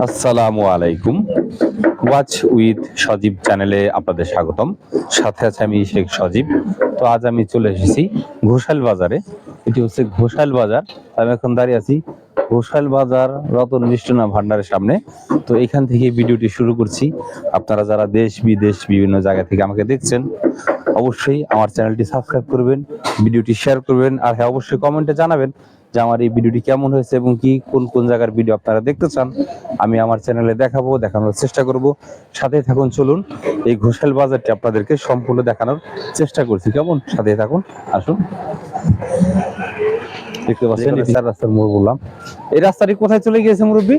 আসসালামু আলাইকুম। Watch with সজীব চ্যানেলে আপনাদের স্বাগতম। সাথে আছে আমি শেখ সজীব। তো আজ আমি চলে এসেছি ঘোষাল বাজারে। এটি হচ্ছে ঘোষাল বাজার। আমি এখন দাঁড়িয়ে আছি ঘোষাল বাজার রতন মিষ্টান্ন ভান্ডারের সামনে। তো এখান থেকে ভিডিওটি শুরু করছি। আপনারা যারা দেশ বিদেশ বিভিন্ন জায়গা থেকে আমাকে দেখছেন, অবশ্যই আমার চ্যানেলটি সাবস্ক্রাইব করবেন, ভিডিওটি শেয়ার করবেন, আর হ্যাঁ অবশ্যই কমেন্টে জানাবেন যে আমার এই ভিডিওটি কেমন হয়েছে এবং কি কোন কোন জায়গার ভিডিও আপনারা দেখতে চান। আমি আমার চ্যানেলে দেখানোর চেষ্টা করব। সাথে থাকুন, চলুন এই ঘোষাল বাজারটি আপনাদেরকে সম্পূর্ণ দেখানোর চেষ্টা করছি। কেমন, সাথে থাকুন, আসুন। দেখতে পাচ্ছেন চার রাস্তার মোড় বললাম। এই রাস্তাটি কোথায় চলে গিয়েছে মুরব্বী?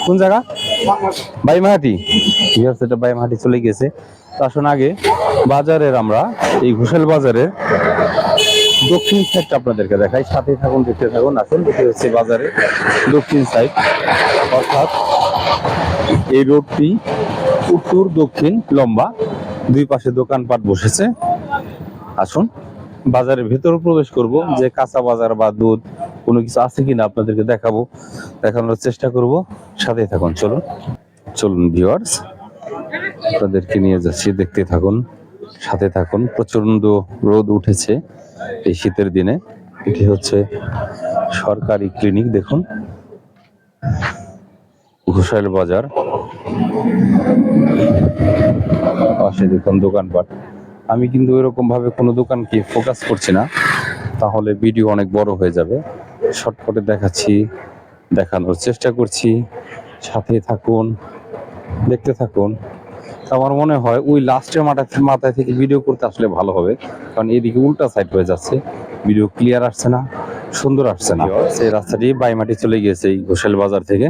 কোন জায়গা? বাইমাহাটি। ঠিক আছে, এটা বাইমাহাটি চলে গেছে। তো আসুন আগে বাজারের আমরা এই ঘোষাল বাজারের দক্ষিণ সাইডটা আপনাদেরকে দেখাই। সাথে থাকুন, দেখতে থাকুন। আসুন, দেখতে হচ্ছে বাজারের দক্ষিণ সাইড, অর্থাৎ এই রোডটি উত্তর দক্ষিণ লম্বা, দুই পাশে দোকানপাট বসেছে। আসুন বাজারের ভেতরে প্রবেশ করব, যে কাঁচা বাজার বা দুধ কোনো কিছু আছে কিনা আপনাদেরকে দেখানোর চেষ্টা করব। সাথে থাকুন, চলুন চলুন ভিউয়ার্স, আপনাদেরকে নিয়ে যাচ্ছি, দেখতে থাকুন, সাথে থাকুন। প্রচন্ড রোদ উঠেছে এই শীতের দিনে। এটি হচ্ছে সরকারি ক্লিনিক, দেখুন ঘোষাল বাজার। পাশে দেখুন দোকানপাট। আমি কিন্তু এরকম ভাবে কোনো দোকানকে ফোকাস করছি না, তাহলে ভিডিও অনেক বড় হয়ে যাবে। শর্টকাটে দেখানোর চেষ্টা করছি। সাথে থাকুন, দেখতে থাকুন। আমার মনে হয় ওই লাস্টের মাথায় থেকে ভিডিও করতে আসলে ভালো হবে, কারণ এদিকে উল্টা সাইড হয়ে যাচ্ছে, ভিডিও ক্লিয়ার আসছে না, সুন্দর আসছে না। সেই রাস্তাটি বাইমাটি চলে গিয়েছে এই ঘোষাল বাজার থেকে।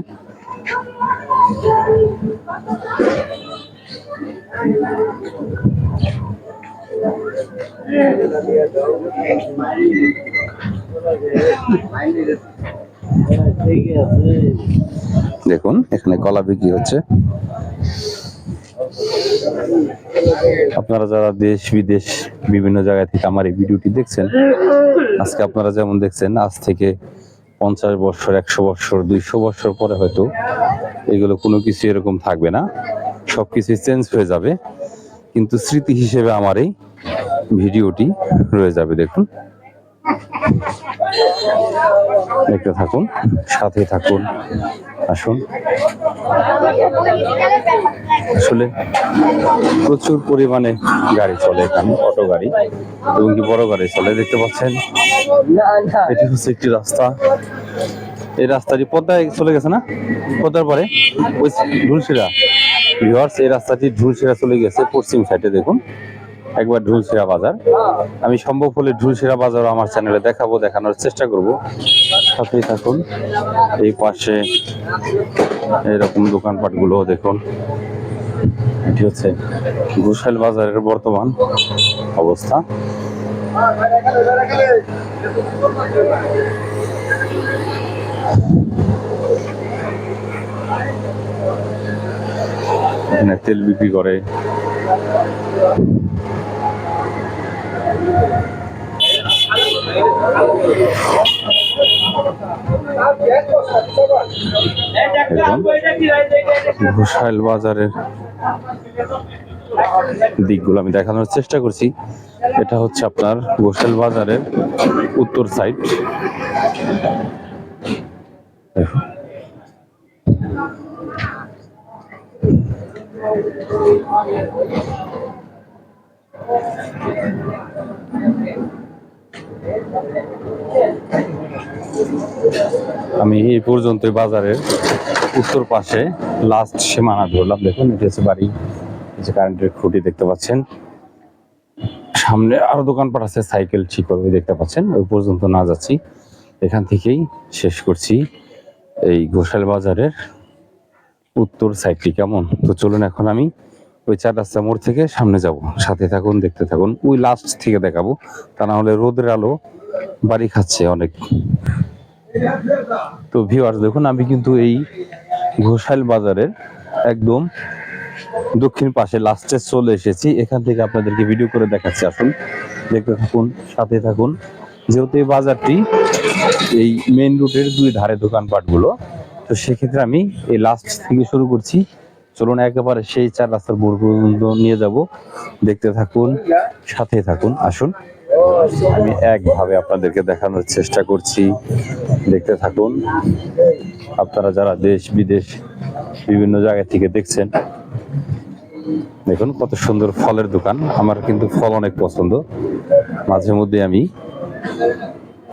দেখুন এখানে কলা বিক্রি হচ্ছে। আপনারা যারা দেশ বিদেশ বিভিন্ন জায়গা থেকে আমার এই ভিডিওটি দেখছেন, আজকে আপনারা যেমন দেখছেন, আজ থেকে 50 বছর, 100 বছর, 200 বছর পরে হয়তো এগুলো কোনো কিছু এরকম থাকবে না, সবকিছু চেঞ্জ হয়ে যাবে, কিন্তু স্মৃতি হিসেবে আমার এই ভিডিওটি রয়ে যাবে। দেখুন, দেখতে থাকুন, সাথে থাকুন, আসুন। আসলে প্রচুর পরিমাণে গাড়ি চলে এখানে, অটো গাড়ি এবং কি বড় গাড়ি চলে, দেখতে পাচ্ছেন। এটি হচ্ছে একটি রাস্তা। এই রাস্তাটি পদ্মায় চলে গেছে না, পদ্মার পরে ওই ঢুলশিরা ভিউয়ার্স, এই রাস্তাটি ঢুলশিরা চলে গেছে পশ্চিম সাইডে। দেখুন একবার ঢুলশিরা বাজার। আমি সম্ভব হলে ঢুলশিরা বাজারও আমার চ্যানেলে দেখানোর চেষ্টা করব। সাথেই থাকুন। এই পাশে এরকম দোকানপাট গুলো দেখুন। এটি হচ্ছে ঘোষাল বাজারের বর্তমান অবস্থা। এখানে তেল বিক্রি করে। ঘোষাল বাজারের দিকগুলো আমি দেখানোর চেষ্টা করছি। এটা হচ্ছে আপনার ঘোষাল বাজারের উত্তর সাইড। আমি এই পর্যন্ত বাজারের উত্তর পাশে লাস্ট সীমানা ধরলাম। দেখুন এটি হচ্ছে বাড়ি, যে কারেন্টের খুঁটি দেখতে পাচ্ছেন। সামনে আরো দোকানপাট আছে, সাইকেল ঠিক করবে দেখতে পাচ্ছেন। ওই পর্যন্ত না যাচ্ছি, এখান থেকেই শেষ করছি এই ঘোষাল বাজারের উত্তর সাইডটি। কেমন, তো চলুন এখন আমি ওই চার রাস্তা মোড় থেকে সামনে যাব। সাথে থাকুন, দেখতে থাকুন। ওই লাস্ট থেকে দেখাবো, তা না হলে রোদের আলো বাড়ি খাচ্ছে অনেক। তো ভিউয়ার্স দেখুন, আমি কিন্তু এই ঘোষাল বাজারের একদম দক্ষিণ পাশে লাস্টে চলে এসেছি। এখান থেকে আপনাদেরকে ভিডিও করে দেখাচ্ছি। আসুন দেখতে থাকুন, সাথে থাকুন। যেহেতু এই বাজারটি এই মেইন রুটের দুই ধারে দোকানপাট গুলো, তো সেক্ষেত্রে আমি এই লাস্ট থেকে শুরু করছি। চলুন একেবারে সেই 4 রাস্তার মোড় পর্যন্ত নিয়ে যাব। দেখতে থাকুন, সাথে থাকুন, আসুন। আমি একভাবে আপনাদেরকে দেখানোর চেষ্টা করছি, দেখতে থাকুন। আপনারা যারা দেশ বিদেশ বিভিন্ন জায়গা থেকে দেখছেন, দেখুন কত সুন্দর ফলের দোকান। আমার কিন্তু ফল অনেক পছন্দ, মাঝে মধ্যে আমি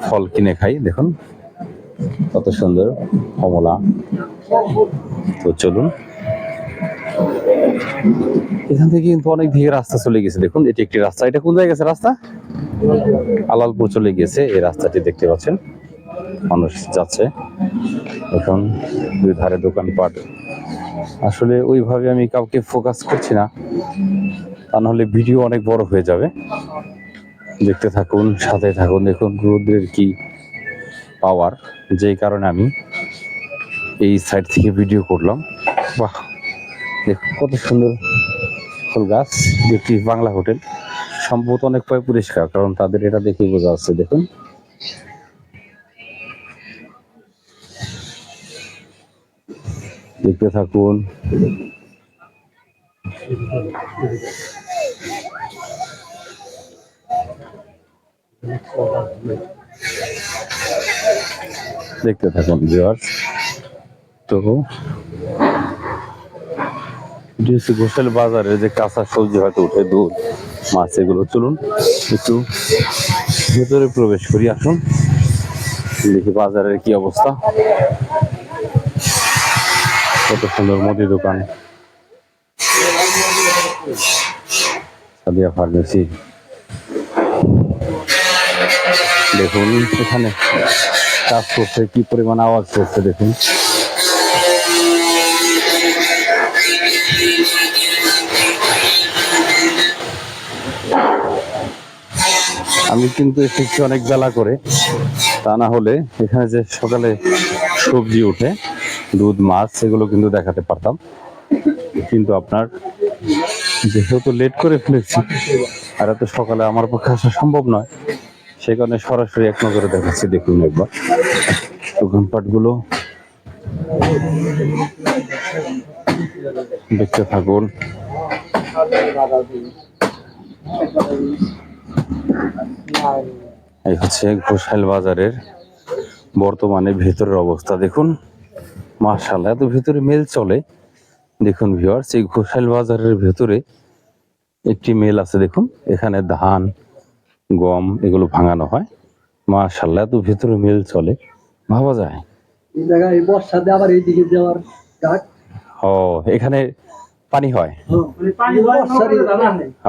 ফল কিনে খাই। দেখুন কত সুন্দর কমলা। তো চলুন, এখান থেকে কিন্তু অনেক দিকে রাস্তা চলে গেছে। দেখুন এটি একটি রাস্তা। এটা কোন জায়গায় গেছে রাস্তা? আলালপুর চলে গিয়েছে এই রাস্তাটি, দেখতে পাচ্ছেন মানুষ যাচ্ছে। এখন দুই ধারে দোকানপাট। আসলে ওইভাবে আমি কাউকে ফোকাস করছি না, তা নাহলে ভিডিও অনেক বড় হয়ে যাবে। দেখতে থাকুন, সাথে থাকুন। দেখুন রোদের কি পাওয়ার, যেই কারণে আমি এই সাইড থেকে ভিডিও করলাম। বাহ, দেখুন কত সুন্দর ফুল গাছ। একটি বাংলা হোটেল, সম্ভবত অনেক পরিষ্কার, কারণ তাদের এটা দেখেই বোঝা যাচ্ছে। দেখুন দেখতে থাকুন। দেখতে থাকুন ভিউয়ার্স। তো ঘোষাল বাজারে যে কাঁচা সবজি হয়তো উঠে, দুধ, মাছ, এগুলো। চলুন একটু ভেতরে প্রবেশ করি, আসুন দেখি বাজারের কি অবস্থা। কত সুন্দর মুদি দোকান, সাদিয়া ফার্মেসি। দেখুন এখানে কাজ করছে, কি পরিমাণ আওয়াজ করছে দেখুন। আমি কিন্তু এসেছি অনেক বেলা করে, তা না হলে এখানে যে সকালে সবজি উঠে, দুধ, মাছ, এগুলো কিন্তু দেখাতে পারতাম। কিন্তু আপনার যেহেতু লেট করে ফেলেছি, আর এত সকালে আমার পক্ষে আসা সম্ভব নয়, সে কারণে সরাসরি এক নজরে দেখাচ্ছি। দেখুন একবার দোকানপাটগুলো, দেখতে থাকুন। এই হচ্ছে ঘোষাল বাজারের বর্তমানে ভেতরের অবস্থা। দেখুন মাশাআল্লাহ, এত ভেতরে মেল চলে। দেখুন ভিউয়ার্স, এই ঘোষাল বাজারের ভেতরে একটি মেল আছে। দেখুন এখানে ধান, গম এগুলো ভাঙানো হয়। মাশাআল্লাহ, এত ভেতরে মেল চলে, ভাবা যায়। এই জায়গায় বর্ষাতে আবার এইদিকে যাওয়ার ঘাট। ও, এখানে পানি হয়।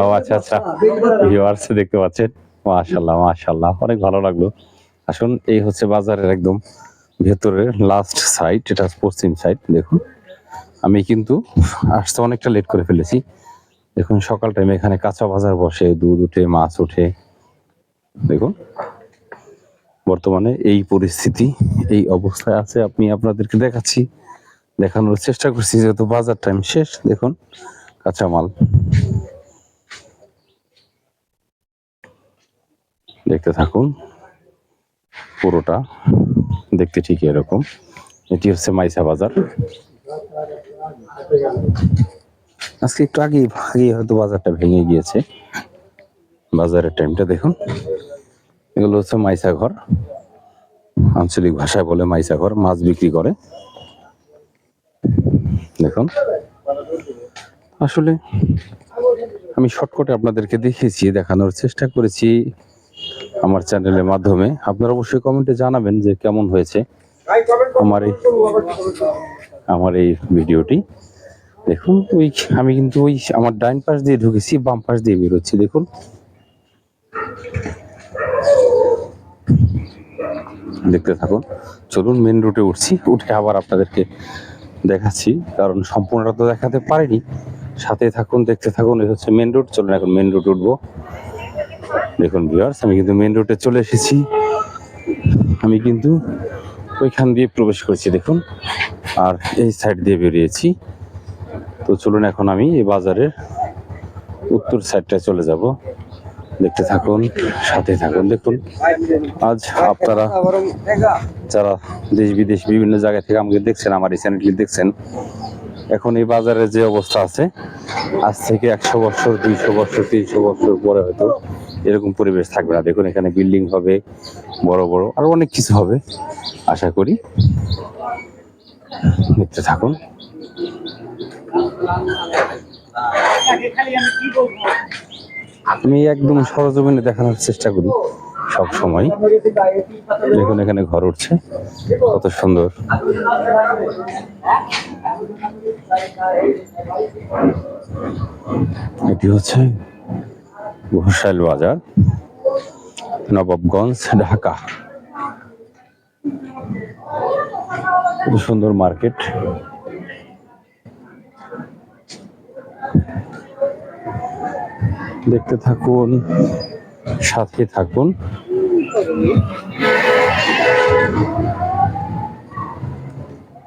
ও আচ্ছা আচ্ছা, ভিউয়ার্স দেখতে পাচ্ছেন। মাশাআল্লাহ মাশাআল্লাহ, অনেক ভালো লাগলো। আসুন, এই হচ্ছে বাজারের একদম ভেতরের লাস্ট সাইড, এটা পশ্চিম সাইড। দেখুন আমি কিন্তু আসতে অনেকটা লেট করে ফেলেছি। দেখুন সকাল টাইমে এখানে কাঁচা বাজার বসে, দুধ উঠে, মাছ উঠে। দেখুন বর্তমানে এই পরিস্থিতি, এই অবস্থায় আছে। আমি আপনাদেরকে দেখাচ্ছি, দেখানোর চেষ্টা করছি, যেহেতু বাজার টাইম শেষ। দেখুন কাঁচামাল, দেখতে থাকুন। পুরোটা দেখতে ঠিক এরকম। এটি হচ্ছে মাইসা বাজার। আজকে একটু আগে হয়তো বাজারটা ভেঙে গিয়েছে। বাজারের টাইমটা দেখুন। এগুলো হচ্ছে মাইসা ঘর, আঞ্চলিক ভাষায় বলে মাইসা ঘর, মাছ বিক্রি করে। দেখুন আসলে আমি শর্টকাটে আপনাদেরকে দেখিয়েছি, দেখানোর চেষ্টা করেছি আমার চ্যানেলের মাধ্যমে। আপনারা অবশ্যই কমেন্টে জানাবেন যে কেমন হয়েছে আমার এই ভিডিওটি। দেখুন আমি কিন্তু আমার ডাইন পাশ দিয়ে ঢুকেছি, বাম পাশ দিয়ে বেরোচ্ছি। দেখুন দেখতে থাকুন। চলুন মেন রুটে উঠছি, উঠে আবার আপনাদেরকে দেখাচ্ছি, কারণ সম্পূর্ণটা তো দেখাতে পারিনি। সাথে থাকুন, দেখতে থাকুন। এই হচ্ছে মেন রুট। চলুন এখন মেন রুট উঠবো। দেখুন ভিউয়ার্স, আমি কিন্তু মেন রুটে চলে এসেছি। আমি কিন্তু ওইখান দিয়ে প্রবেশ করেছি দেখুন, আর এই সাইড দিয়ে বেরিয়েছি। তো চলুন এখন আমি এই বাজারের উত্তর সাইডটায় চলে যাব। দেখতে থাকুন, সাথে থাকুন। দেখুন আজ আপনারা যারা দেশ বিদেশ বিভিন্ন জায়গা থেকে আমাকে দেখছেন, আমার এই চ্যানেলটি দেখছেন, এখন এই বাজারের যে অবস্থা আছে, আজ থেকে 100 বছর, 200 বছর, 300 বছর পরে হয়তো এরকম পরিবেশ থাকবে না। দেখুন এখানে বিল্ডিং হবে, বড় বড় আরো অনেক কিছু হবে আশা করি। দেখতে থাকুন। আমি একদম সরজমিনে দেখানোর চেষ্টা করি সব সময়। দেখুন এখানে ঘর উঠছে, কত সুন্দর। এটি হচ্ছে ঘোষাইল বাজার, নবাবগঞ্জ, ঢাকা। কত সুন্দর মার্কেট। দেখতে থাকুন, সাথে থাকুন।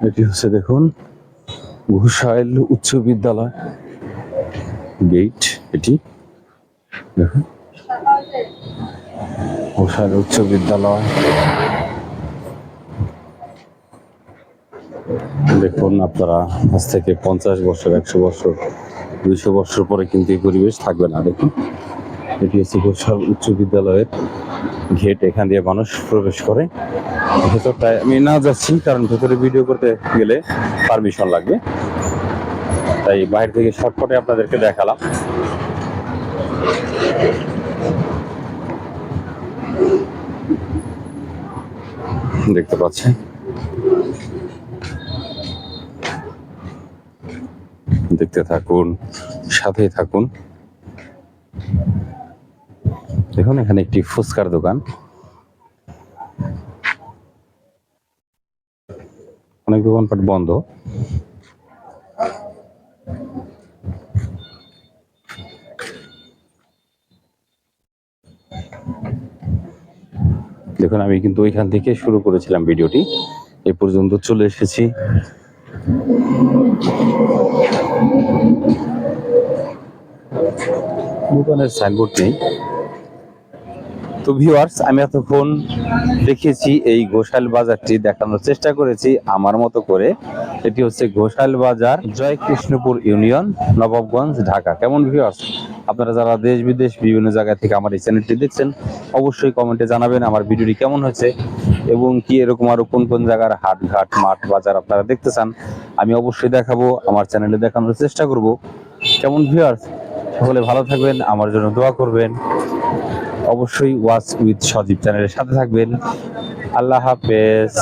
এটি হচ্ছে দেখুন ঘোষাইল উচ্চ বিদ্যালয় গেট। এটি দেখুন ঘোষাইল উচ্চ বিদ্যালয়। দেখুন আপনারা আজ থেকে 50 বছর, 100 বছর, 200 বছর পরে কিন্তু এই পরিবেশ থাকবে না। দেখুন এটি হচ্ছে ঘোষাইল উচ্চ বিদ্যালয়ের গেট। এখান দিয়ে মানুষ প্রবেশ করে। ভেতরটায় আমি না যাচ্ছি, কারণ ভেতরে ভিডিও করতে গেলে পারমিশন লাগবে, তাই বাইরে থেকে শর্টকাটে আপনাদেরকে দেখালাম। দেখতে পাচ্ছেন, দেখতে থাকুন, সাথেই থাকুন। দেখুন এখানে একটি ফুচকার দোকান, অনেক দোকানপাট বন্ধ। দেখুন আমি কিন্তু ওইখান থেকে শুরু করেছিলাম ভিডিওটি, এ পর্যন্ত চলে এসেছি। দোকানের সাইনবোর্ড নেই। তো ভিউয়ার্স, আমি এতক্ষণ দেখিয়েছি এই ঘোষাইল বাজারটি, দেখানোর চেষ্টা করেছি আমার মতো করে। এটি হচ্ছে ঘোষাইল বাজার, জয়কৃষ্ণপুর ইউনিয়ন, নবাবগঞ্জ, ঢাকা। কেমন ভিউয়ার্স, আপনারা যারা দেশ বিদেশ বিভিন্ন জায়গা থেকে আমার এই চ্যানেলটি দেখছেন, অবশ্যই কমেন্টে জানাবেন আমার ভিডিওটি কেমন হয়েছে, এবং কি এরকম আরো কোন কোন জায়গার হাট, ঘাট, মাঠ, বাজার আপনারা দেখতে চান, আমি অবশ্যই দেখাবো, আমার চ্যানেলে দেখানোর চেষ্টা করব। কেমন ভিউয়ার্স, সকলে ভালো থাকবেন, আমার জন্য দোয়া করবেন। অবশ্যই ওয়াচ উইথ সজীব চ্যানেলের সাথে থাকবেন। আল্লাহ হাফেজ।